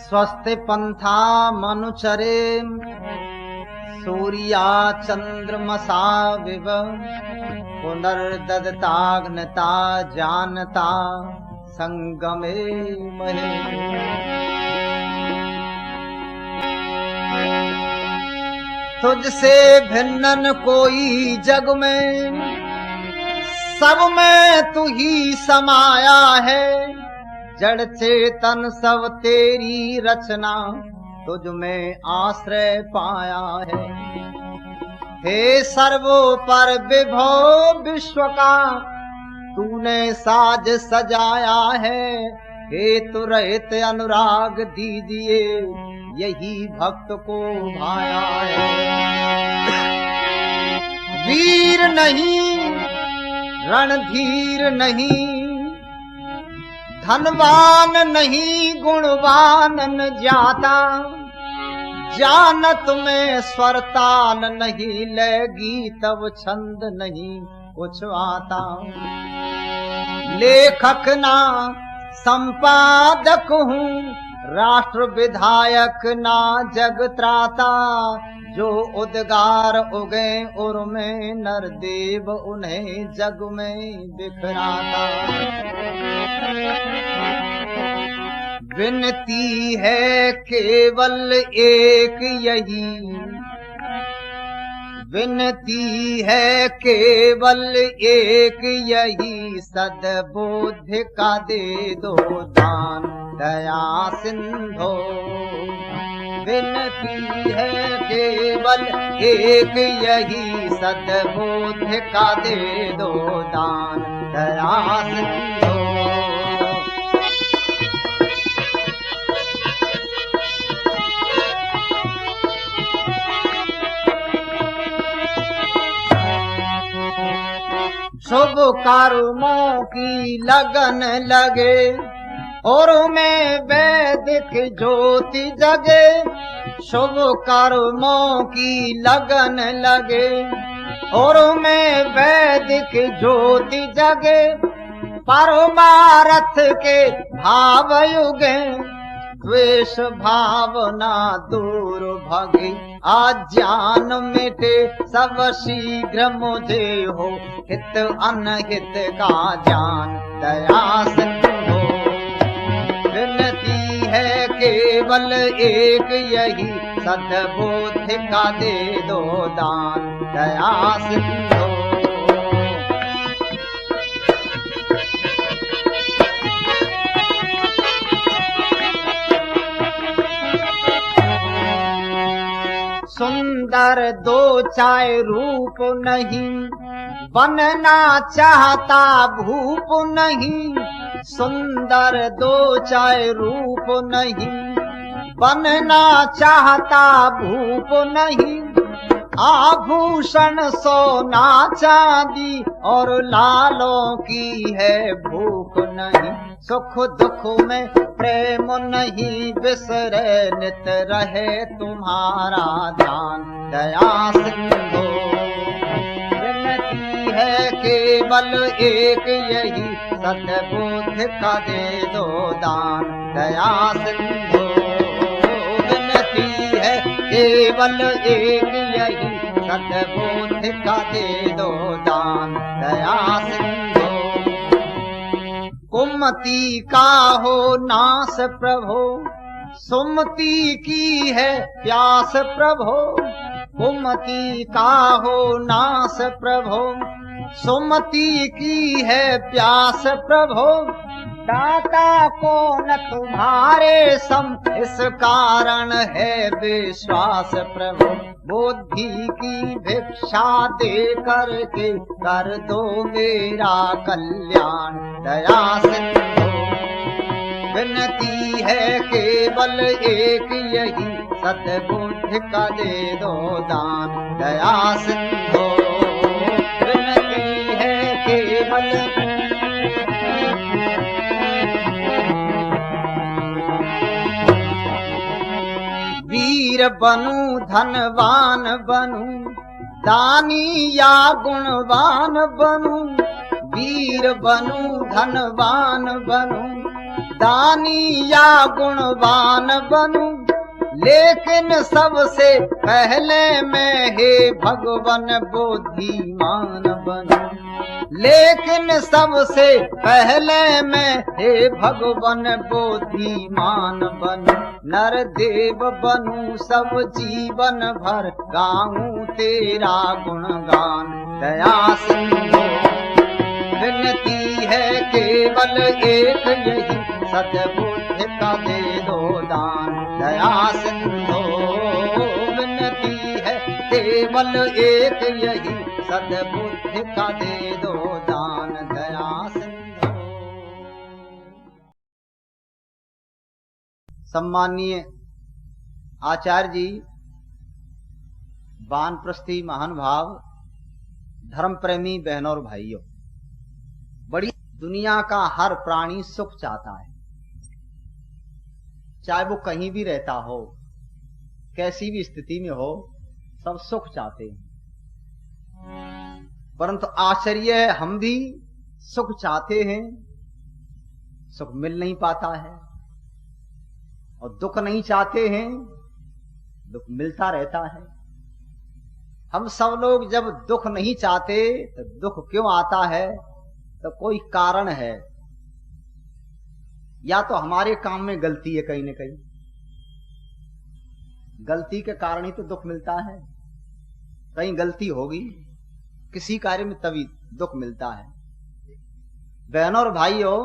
स्वस्ति पंथा मनुचरे सूर्या चंद्रमसा विव पुनर्ददताग्नता जानता संगमे महे। तुझसे भिन्न कोई जग में, सब में तू ही समाया है। जड़ चेतन सब तेरी रचना, तुझ में आश्रय पाया है। हे सर्वोपर विभव विश्व का, तूने साज सजाया है। हेतु रहित अनुराग दीजिए, यही भक्त को भाया है। वीर नहीं रणधीर नहीं, धनवान नहीं गुणवान न जाता। जानत में स्वर ताल नहीं, लगी तब छंद नहीं कुछ आता। लेखक ना संपादक हूँ, राष्ट्र विधायक ना जग त्राता। जो उद्गार उगे उर में, नरदेव उन्हें जग में बिखराता। विनती है केवल एक यही, विनती है केवल एक यही। सद्बुद्धि का दे दो दान, दया सिंधो। विनती है केवल एक यही, सद्बुद्धि का दे दो दान, दया सिंधो। शुभ कर्मों की लगन लगे, और में वैदिक ज्योति जगे। शुभ कर्मों की लगन लगे, और में वैदिक ज्योति जगे। परमार्थ के भाव युगे, द्वेष भावना दूर भगे। अज्ञान मिटे सब शीघ्र मुझे हो, हित अनहित का ज्ञान दया सिंधो। विनती है केवल एक यही, सद्बुद्धि का दे दो दान, दया सिंधो। सुंदर दो चाहे रूप नहीं, बनना चाहता भूप नहीं। सुंदर दो चाहे रूप नहीं, बनना चाहता भूप नहीं। आभूषण सोना चांदी, और लालों की है भूख नहीं। सुख दुख में प्रेम नहीं, बिसरे नित रहे तुम्हारा ध्यान, दया सिंधो। विनती है केवल एक यही, सद्बुद्धि का दे दो दान, दया सिंधो। विनती है केवल एक यही, सद्बुद्धि का दे दो दान, दया सिंधो। कुमति का हो नाश प्रभो, सुमति की है प्यास प्रभो। कुमति का हो नाश प्रभो, सुमति की है प्यास प्रभो। दाता कौन तुम्हारे सम, इस कारण है विश्वास प्रभु। बुद्धि की भिक्षा दे करके, कर दो मेरा कल्याण, दया सिंधो। विनती है केवल एक यही, सद्बुद्धि का दे दो दान, दया सिंधो। विनती है केवल वीर बनूं धनवान बनूं, दानी या गुणवान बनूं, वीर बनूं, धनवान बनूं। दानी या गुणवान बनूं, लेकिन सबसे पहले मैं हे भगवान बुद्धिमान बनूं। लेकिन सबसे पहले मैं हे भगवान बुद्धिमान बनूं। नर देव बनूं, सब जीवन भर गाऊं तेरा गुणगान। दया सिंधु विनती है केवल एक यही, सद्बुद्धि का दे दो दान। दया सिंधु विनती है केवल एक यही, सद्बुद्धि का दे दो दान। दया सिंधु। सम्माननीय आचार्य जी, वानप्रस्थी महानुभाव, धर्म प्रेमी बहनों और भाइयों, बड़ी दुनिया का हर प्राणी सुख चाहता है, चाहे वो कहीं भी रहता हो, कैसी भी स्थिति में हो, सब सुख चाहते हैं। परंतु आश्चर्य है, हम भी सुख चाहते हैं, सुख मिल नहीं पाता है। और दुख नहीं चाहते हैं, दुख मिलता रहता है। हम सब लोग जब दुख नहीं चाहते तो दुख क्यों आता है? तो कोई कारण है, या तो हमारे काम में गलती है, कहीं न कहीं गलती के कारण ही तो दुख मिलता है। कहीं गलती होगी किसी कार्य में, तभी दुख मिलता है। बहनों और भाइयों,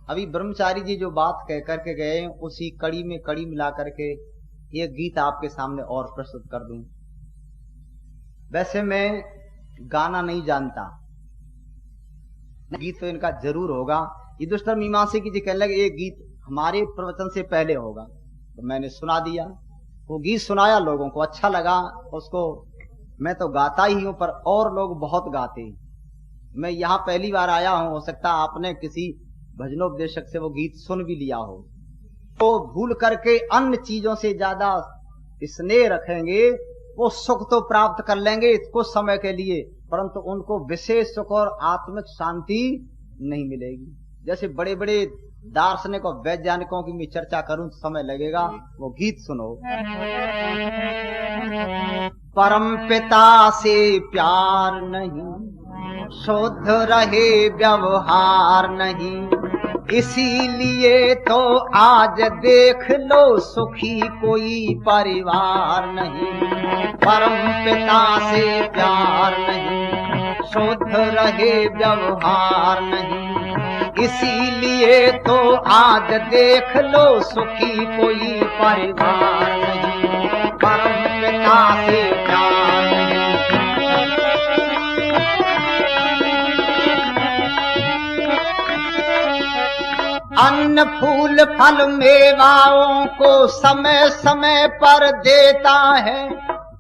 अभी ब्रह्मचारी जी जो बात कह करके गए, उसी कड़ी में कड़ी मिला करके एक गीत आपके सामने और प्रस्तुत कर दूं। वैसे मैं गाना नहीं जानता, गीत तो इनका जरूर होगा। ये दुष्टर मीमांसी की जी कहने लगे एक गीत हमारे प्रवचन से पहले होगा, तो मैंने सुना दिया। वो गीत सुनाया, लोगों को अच्छा लगा उसको। मैं तो गाता ही हूं, पर और लोग बहुत गाते हैं। मैं यहाँ पहली बार आया हूं, हो सकता आपने किसी भजनोपदेशक से वो गीत सुन भी लिया हो। तो भूल करके अन्य चीजों से ज्यादा स्नेह रखेंगे, वो सुख तो प्राप्त कर लेंगे कुछ समय के लिए, परंतु उनको विशेष सुख और आत्मिक शांति नहीं मिलेगी। जैसे बड़े बड़े दार्शनिक और वैज्ञानिकों की मैं चर्चा करूं तो समय लगेगा। वो गीत सुनो। परम पिता से प्यार नहीं, शुद्ध रहे व्यवहार नहीं, इसीलिए तो आज देख लो सुखी कोई परिवार नहीं। परम पिता से प्यार नहीं, शुद्ध रहे व्यवहार नहीं, इसीलिए तो आज देख लो सुखी कोई परिवार नहीं। परम पिता से प्यार नहीं। अन्न फूल फल मेवाओं को समय समय पर देता है।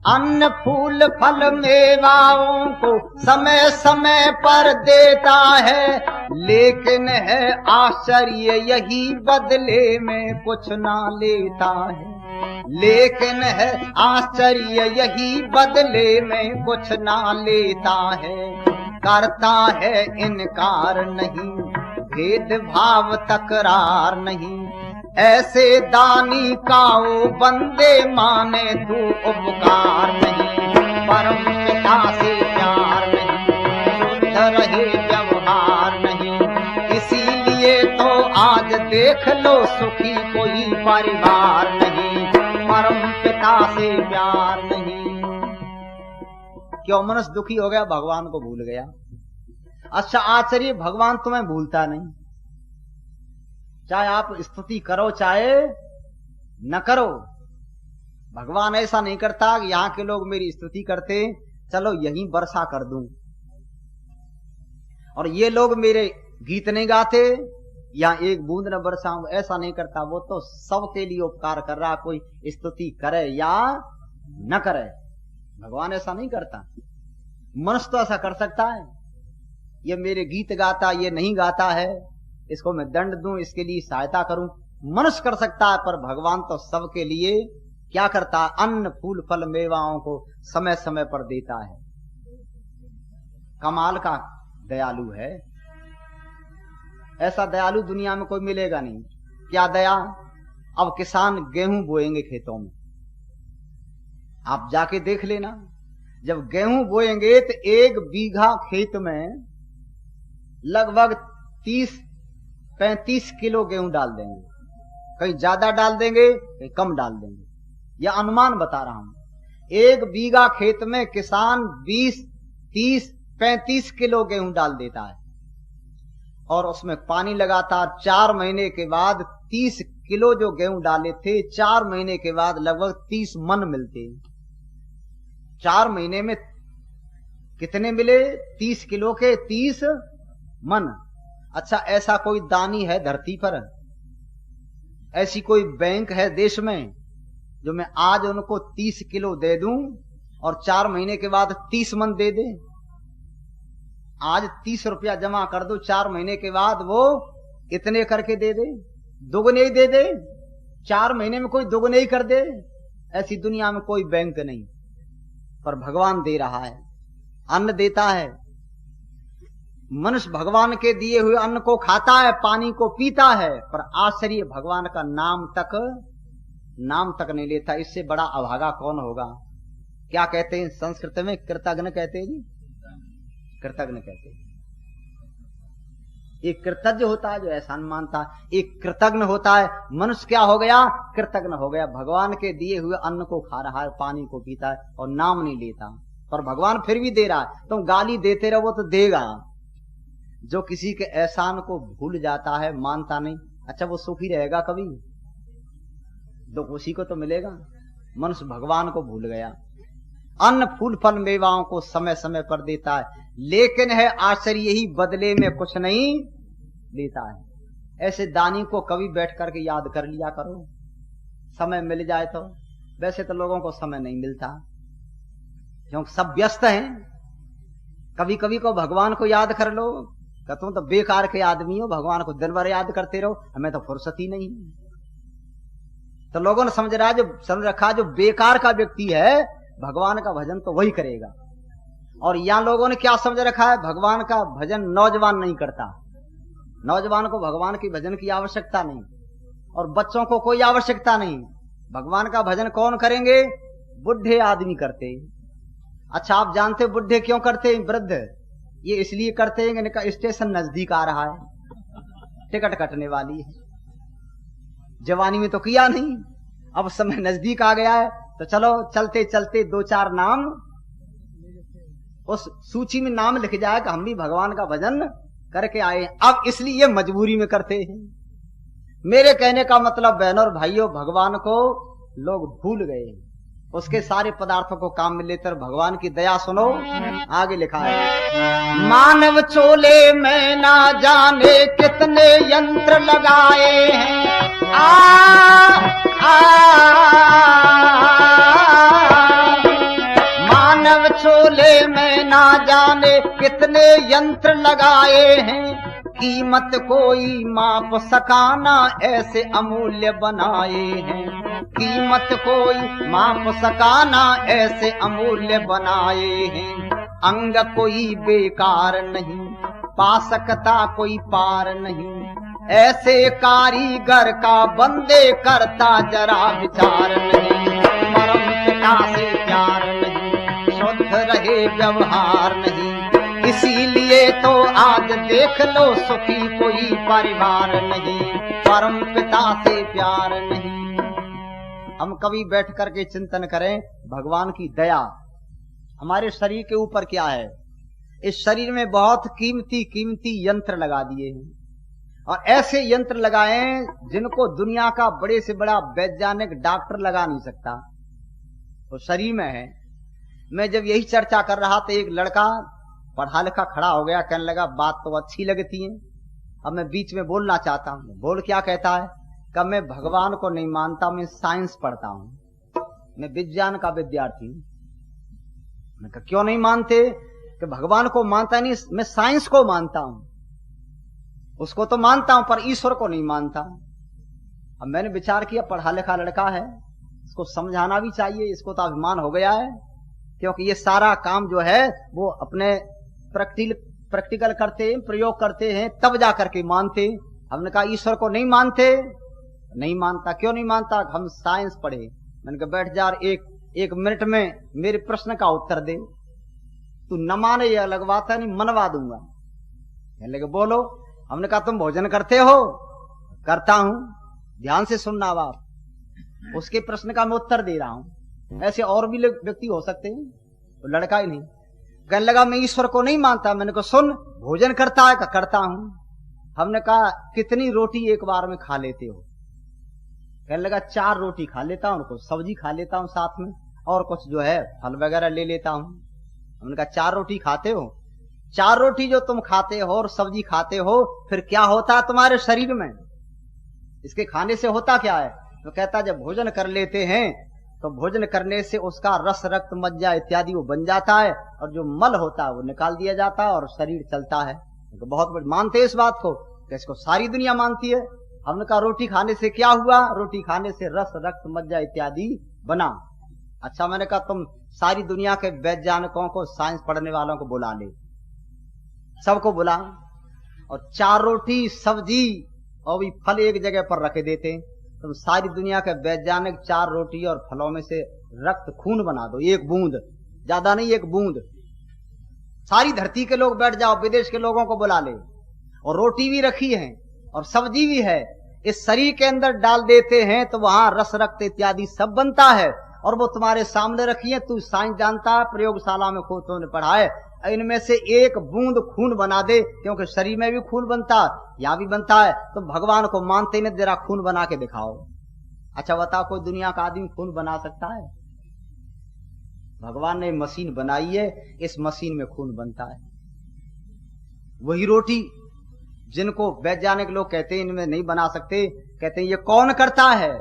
अन्न फूल फल मेवाओं को समय समय पर देता है, लेकिन है आश्चर्य यही बदले में कुछ ना लेता है। लेकिन है आश्चर्य यही बदले में कुछ ना लेता है। करता है इनकार नहीं, भेदभाव तकरार नहीं, ऐसे दानी का ओ बंदे माने तू उपकार नहीं। परम पिता से प्यार नहीं, शुद्ध रहे व्यवहार नहीं, इसीलिए तो आज देख लो सुखी कोई परिवार नहीं। परम पिता से प्यार नहीं। क्यों मनुष्य दुखी हो गया? भगवान को भूल गया। अच्छा आश्चर्य, भगवान तुम्हें भूलता नहीं। चाहे आप स्तुति करो चाहे न करो, भगवान ऐसा नहीं करता कि यहाँ के लोग मेरी स्तुति करते, चलो यहीं वर्षा कर दूं, और ये लोग मेरे गीत नहीं गाते, यहाँ एक बूंद न बरसाऊं, ऐसा नहीं करता। वो तो सबके लिए उपकार कर रहा, कोई स्तुति करे या न करे। भगवान ऐसा नहीं करता। मनुष्य तो ऐसा कर सकता है, ये मेरे गीत गाता, ये नहीं गाता है, इसको मैं दंड दूं, इसके लिए सहायता करूं, मनुष्य कर सकता है। पर भगवान तो सबके लिए क्या करता है? अन्न फूल फल मेवाओं को समय समय पर देता है। कमाल का दयालु है। ऐसा दयालु दुनिया में कोई मिलेगा नहीं। क्या दया। अब किसान गेहूं बोएंगे खेतों में, आप जाके देख लेना, जब गेहूं बोएंगे तो 1 बीघा खेत में लगभग 30-35 किलो गेहूं डाल देंगे, कहीं ज्यादा डाल देंगे कहीं कम डाल देंगे, यह अनुमान बता रहा हूं। 1 बीघा खेत में किसान 20, 30, 35 किलो गेहूं डाल देता है और उसमें पानी लगातार 4 महीने के बाद 30 किलो जो गेहूं डाले थे 4 महीने के बाद लगभग 30 मन मिलते। 4 महीने में कितने मिले? 30 किलो के 30 मन। अच्छा, ऐसा कोई दानी है धरती पर? ऐसी कोई बैंक है देश में जो मैं आज उनको 30 किलो दे दूं और 4 महीने के बाद 30 मन दे दे? आज 30 रुपया जमा कर दो, 4 महीने के बाद वो इतने करके दे दे, दुगने ही दे दे। 4 महीने में कोई दुगने ही कर दे? ऐसी दुनिया में कोई बैंक नहीं। पर भगवान दे रहा है, अन्न देता है। मनुष्य भगवान के दिए हुए अन्न को खाता है, पानी को पीता है, पर आश्चर्य भगवान का नाम तक नहीं लेता। इससे बड़ा अभागा कौन होगा? क्या कहते हैं संस्कृत में? कृतज्ञ कहते हैं जी, कृतज्ञ कहते हैं। एक कृतज्ञ होता है जो एहसान मानता है, एक कृतज्ञ होता है। मनुष्य क्या हो गया? कृतज्ञ हो गया। भगवान के दिए हुए अन्न को खा रहा है, पानी को पीता है और नाम नहीं लेता, पर भगवान फिर भी दे रहा है। तुम गाली देते रहो तो देगा। जो किसी के एहसान को भूल जाता है, मानता नहीं, अच्छा वो सुखी रहेगा कभी? दुख उसी को तो मिलेगा। मनुष्य भगवान को भूल गया। अन्न फूल फल मेवाओं को समय समय पर देता है, लेकिन है आश्चर्य यही बदले में कुछ नहीं लेता है। ऐसे दानी को कभी बैठ करके याद कर लिया करो, समय मिल जाए तो। वैसे तो लोगों को समय नहीं मिलता क्योंकि सब व्यस्त हैं। कभी कभी को भगवान को याद कर लो। तुम तो बेकार के आदमी हो, भगवान को दिन भर याद करते रहो, हमें तो फुर्सत ही नहीं। तो लोगों ने समझ रखा जो बेकार का व्यक्ति है भगवान का भजन तो वही करेगा। और यहां लोगों ने क्या समझ रखा है? भगवान का भजन नौजवान नहीं करता। नौजवान को भगवान की भजन की आवश्यकता नहीं और बच्चों को कोई आवश्यकता नहीं। भगवान का भजन कौन करेंगे? बुढ़े आदमी करते। अच्छा, आप जानते बुढ़े क्यों करते हैं? वृद्ध ये इसलिए करते हैं कि इनका स्टेशन नजदीक आ रहा है, टिकट कटने वाली है। जवानी में तो किया नहीं, अब समय नजदीक आ गया है तो चलो चलते चलते 2-4 नाम उस सूची में नाम लिख जाए कि हम भी भगवान का भजन करके आए। अब इसलिए मजबूरी में करते हैं। मेरे कहने का मतलब बहनों और भाइयों, भगवान को लोग भूल गए। उसके सारे पदार्थों को काम में लेकर भगवान की दया सुनो। आगे लिखा है, मानव चोले में ना जाने कितने यंत्र लगाए हैं। मानव चोले में ना जाने कितने यंत्र लगाए हैं। कीमत कोई माप सकाना ऐसे अमूल्य बनाए हैं। कीमत कोई माप सकाना ऐसे अमूल्य बनाए हैं। अंग कोई बेकार नहीं, पा सकता कोई पार नहीं। ऐसे कारीगर का बंदे करता जरा विचार नहीं। परम पिता से प्यार नहीं, शुद्ध रहे व्यवहार नहीं। इसीलिए तो आज देख लो सुखी कोई परिवार नहीं। परम पिता से प्यार नहीं। हम कभी बैठ करके चिंतन करें भगवान की दया हमारे शरीर के ऊपर क्या है। इस शरीर में बहुत कीमती कीमती यंत्र लगा दिए हैं और ऐसे यंत्र लगाए जिनको दुनिया का बड़े से बड़ा वैज्ञानिक डॉक्टर लगा नहीं सकता। तो शरीर में है। मैं जब यही चर्चा कर रहा था, एक लड़का पढ़ा लिखा खड़ा हो गया, कहने लगा बात तो अच्छी लगती है। अब मैं बीच में बोलना चाहता हूं। बोल क्या कहता है? कि मैं भगवान को नहीं मानता, मैं साइंस पढ़ता हूं, मैं विज्ञान का विद्यार्थी हूं। मैं कहा क्यों नहीं मानते? कि भगवान को मानता नहीं, मैं साइंस को मानता हूं। उसको तो मानता हूं पर ईश्वर को नहीं मानता। अब मैंने विचार किया पढ़ा लिखा लड़का है, इसको समझाना भी चाहिए। इसको तो अभिमान हो गया है क्योंकि ये सारा काम जो है वो अपने प्रैक्टिकल करते हैं, प्रयोग करते हैं, तब जा करके मानते। हमने कहा ईश्वर को नहीं मानते? नहीं मानता। क्यों नहीं मानता? हम साइंस पढ़े। मैंने कहा बैठ जा, एक मिनट में मेरे प्रश्न का उत्तर दे। तू न माने ये अलग बात है, नहीं मनवा दूंगा। कहने लगे बोलो। हमने कहा तुम भोजन करते हो? करता हूं। ध्यान से सुनना बाप, उसके प्रश्न का मैं उत्तर दे रहा हूं। ऐसे और भी व्यक्ति हो सकते हैं, तो लड़का ही नहीं। कहने लगा मैं ईश्वर को नहीं मानता। मैंने कहा सुन, भोजन करता है? करता हूं। हमने कहा कितनी रोटी एक बार में खा लेते हो? कहने लगा 4 रोटी खा लेता हूं, कुछ सब्जी खा लेता हूं साथ में, और कुछ जो है फल वगैरह ले लेता हूं। हमने कहा 4 रोटी खाते हो? 4 रोटी जो तुम खाते हो और सब्जी खाते हो, फिर क्या होता है तुम्हारे शरीर में? इसके खाने से होता क्या है? तो कहता जब भोजन कर लेते हैं तो भोजन करने से उसका रस, रक्त, मज्जा इत्यादि वो बन जाता है, और जो मल होता है वो निकाल दिया जाता है और शरीर चलता है। तो बहुत मानते हैं इस बात को, कि इसको सारी दुनिया मानती है। हमने कहा रोटी खाने से क्या हुआ? रोटी खाने से रस, रक्त, मज्जा इत्यादि बना। अच्छा, मैंने कहा तुम सारी दुनिया के वैज्ञानिकों को, साइंस पढ़ने वालों को बुला ले, सबको बुला, और 4 रोटी सब्जी और भी फल एक जगह पर रखे देते। तुम सारी दुनिया के वैज्ञानिक 4 रोटी और फलों में से रक्त खून बना दो, 1 बूंद, ज्यादा नहीं 1 बूंद। सारी धरती के लोग बैठ जाओ, विदेश के लोगों को बुला ले, और रोटी भी रखी है और सब्जी भी है, इस शरीर के अंदर डाल देते हैं तो वहां रस, रक्त इत्यादि सब बनता है, और वो तुम्हारे सामने रखी है। तू साइंस जानता है, प्रयोगशाला में खूब तुमने पढ़ा है, इनमें से 1 बूंद खून बना दे, क्योंकि शरीर में भी खून बनता है, यहां भी बनता है। तो भगवान को मानते नहीं, जरा खून बना के दिखाओ। अच्छा बताओ, कोई दुनिया का आदमी खून बना सकता है? भगवान ने मशीन बनाई है, इस मशीन में खून बनता है। वही रोटी जिनको वैज्ञानिक लोग कहते हैं इनमें नहीं बना सकते, कहते हैं ये कौन करता है?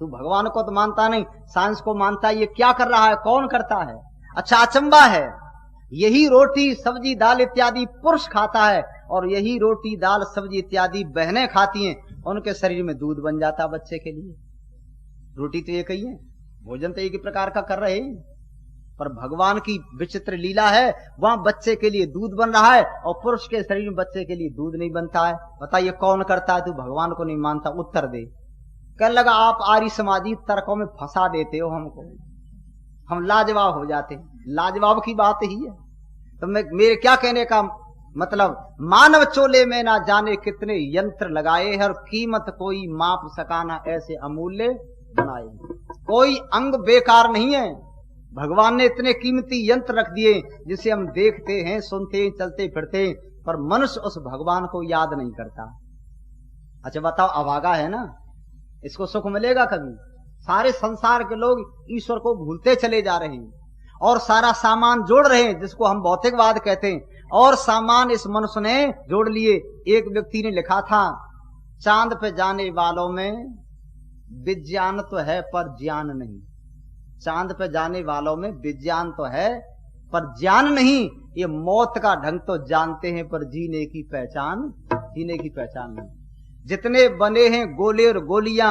तू भगवान को तो मानता नहीं, साइंस को मानता है, ये क्या कर रहा है, कौन करता है? अच्छा, अचंबा है, यही रोटी, सब्जी, दाल इत्यादि पुरुष खाता है, और यही रोटी, दाल, सब्जी इत्यादि बहनें खाती हैं, उनके शरीर में दूध बन जाता है बच्चे के लिए। रोटी तो एक ही है, भोजन तो एक ही प्रकार का कर रहे हैं, पर भगवान की विचित्र लीला है, वहां बच्चे के लिए दूध बन रहा है और पुरुष के शरीर में बच्चे के लिए दूध नहीं बनता है। बताइए कौन करता है? तू भगवान को नहीं मानता, उत्तर दे। कहने लगा आप आर्य समाजी तर्कों में फंसा देते हो हमको, हम लाजवाब हो जाते हैं। लाजवाब की बात ही है। तो मेरे क्या कहने का मतलब, मानव चोले में ना जाने कितने यंत्र लगाए हैं, और कीमत कोई माप सका ना ऐसे अमूल्य बनाए। कोई अंग बेकार नहीं है, भगवान ने इतने कीमती यंत्र रख दिए जिसे हम देखते हैं, सुनते हैं, चलते फिरते हैं, पर मनुष्य उस भगवान को याद नहीं करता। अच्छा बताओ, अभागा है ना, इसको सुख मिलेगा कभी? सारे संसार के लोग ईश्वर को भूलते चले जा रहे हैं, और सारा सामान जोड़ रहे हैं जिसको हम भौतिकवाद कहते हैं, और सामान इस मनुष्य ने जोड़ लिए। एक व्यक्ति ने लिखा था, चांद पे जाने वालों में विज्ञान तो है पर ज्ञान नहीं। चांद पे जाने वालों में विज्ञान तो है पर ज्ञान नहीं। ये मौत का ढंग तो जानते हैं पर जीने की पहचान नहीं। जितने बने हैं गोले और गोलियां,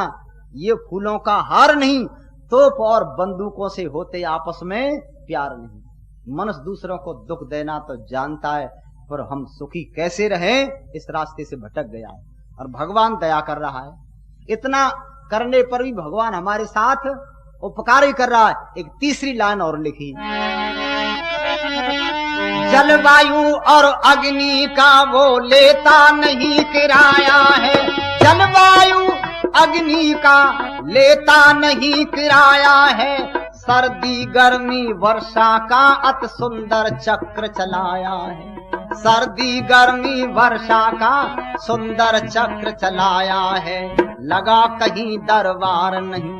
ये फूलों का हार नहीं। तोप और बंदूकों से होते आपस में प्यार नहीं। मनुष्य दूसरों को दुख देना तो जानता है, पर हम सुखी कैसे रहें इस रास्ते से भटक गया है, और भगवान दया कर रहा है। इतना करने पर भी भगवान हमारे साथ उपकार ही कर रहा है। एक तीसरी लाइन और लिखी, जलवायु और अग्नि का वो लेता नहीं किराया है। जलवायु अग्नि का लेता नहीं किराया है। सर्दी गर्मी वर्षा का अति सुंदर चक्र चलाया है। सर्दी गर्मी वर्षा का सुंदर चक्र चलाया है। लगा कहीं दरबार नहीं,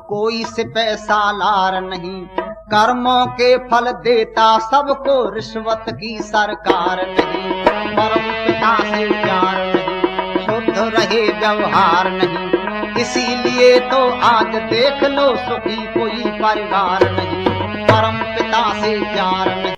कोई सिपह सालार नहीं। कर्मों के फल देता सबको, रिश्वत की सरकार नहीं। परम पिता से प्यार नहीं, शुद्ध रहे व्यवहार नहीं। इसीलिए तो आज देख लो सुखी कोई परिवार नहीं। परम पिता से प्यार नहीं।